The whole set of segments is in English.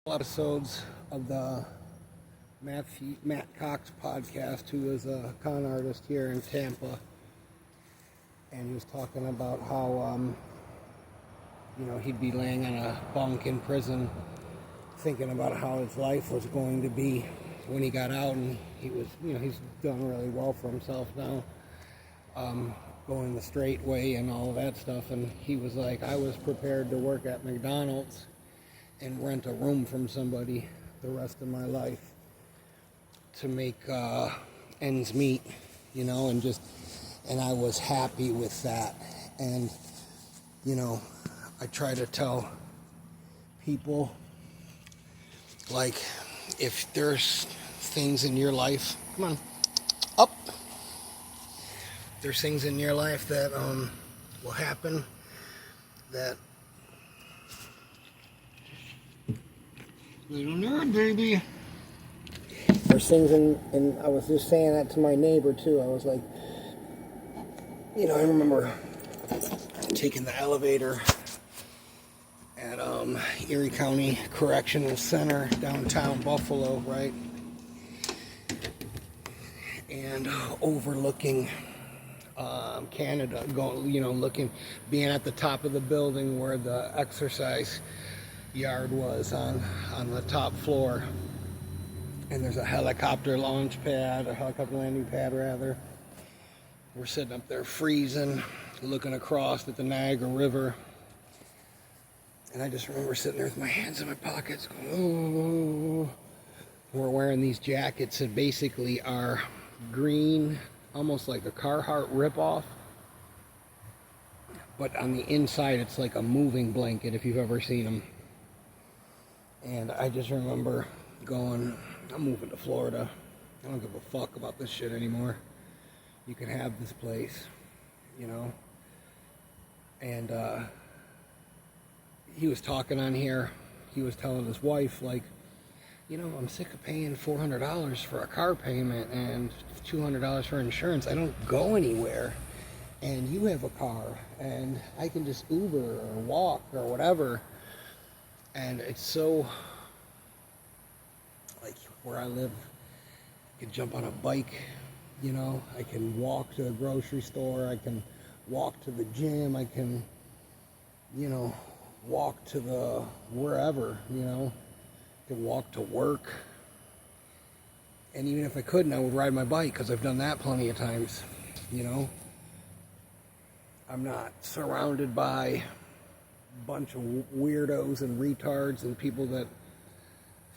Episodes of the Matt Cox podcast, who is a con artist here in Tampa, and he was talking about how he'd be laying on a bunk in prison thinking about how his life was going to be when he got out, and he was, he's done really well for himself now, going the straight way and all of that stuff. And he was like, I was prepared to work at McDonald's and rent a room from somebody the rest of my life to make ends meet, and I was happy with that. And I try to tell people, like, if there's things in your life, come on, up, there's things in your life that will happen that little nerd, baby. There's things and I was just saying that to my neighbor too. I was like, I remember taking the elevator at Erie County Correctional Center, downtown Buffalo, right? And overlooking Canada, being at the top of the building where the exercise yard was on the top floor, and there's a helicopter launch pad, a helicopter landing pad rather. We're sitting up there freezing, looking across at the Niagara River, and I just remember sitting there with my hands in my pockets going, oh. We're wearing these jackets that basically are green, almost like a Carhartt ripoff, but on the inside it's like a moving blanket, if you've ever seen them. And I just remember going, I'm moving to Florida. I don't give a fuck about this shit anymore. You can have this place, And he was talking on here. He was telling his wife, like, I'm sick of paying $400 for a car payment and $200 for insurance. I don't go anywhere. And you have a car, and I can just Uber or walk or whatever. And it's so, like, where I live, I can jump on a bike, I can walk to the grocery store, I can walk to the gym, I can, walk to the wherever, I can walk to work. And even if I couldn't, I would ride my bike, because I've done that plenty of times, I'm not surrounded by bunch of weirdos and retards and people that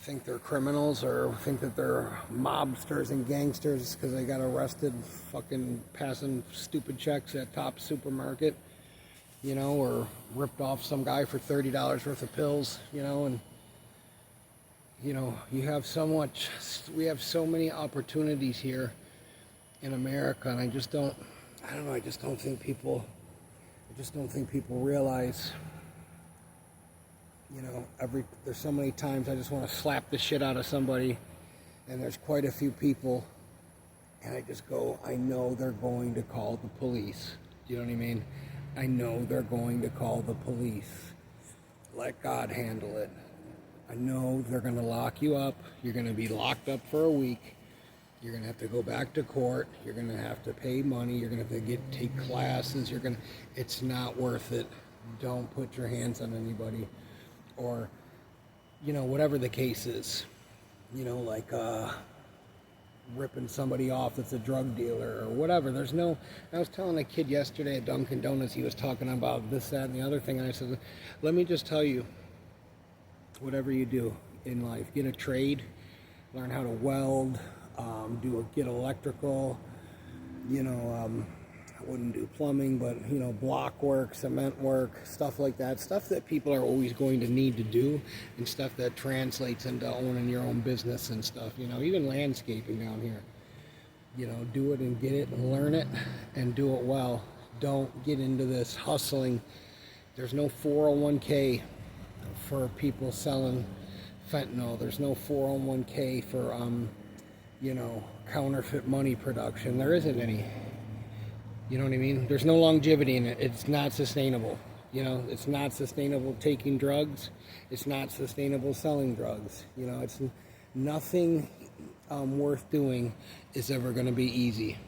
think they're criminals or think that they're mobsters and gangsters because they got arrested fucking passing stupid checks at Top Supermarket, or ripped off some guy for $30 worth of pills, and we have so many opportunities here in America, and I just don't think people realize, there's so many times I just want to slap the shit out of somebody, and there's quite a few people, and I just go, I know they're going to call the police. You know what I mean? I know they're going to call the police. Let God handle it. I know they're going to lock you up. You're going to be locked up for a week. You're going to have to go back to court. You're going to have to pay money. You're going to have to take classes. It's not worth it. Don't put your hands on anybody. Or, whatever the case is, like ripping somebody off that's a drug dealer or whatever. I was telling a kid yesterday at Dunkin' Donuts, he was talking about this, that, and the other thing, and I said, let me just tell you, whatever you do in life, get a trade, learn how to weld, get electrical, I wouldn't do plumbing, but, block work, cement work, stuff like that, stuff that people are always going to need to do, and stuff that translates into owning your own business and stuff, even landscaping down here, do it and get it and learn it and do it well. Don't get into this hustling. There's no 401k for people selling fentanyl. There's no 401k for, counterfeit money production. There isn't any. You know what I mean? There's no longevity in it. It's not sustainable. You know, it's not sustainable taking drugs. It's not sustainable selling drugs. You know, it's nothing worth doing is ever going to be easy.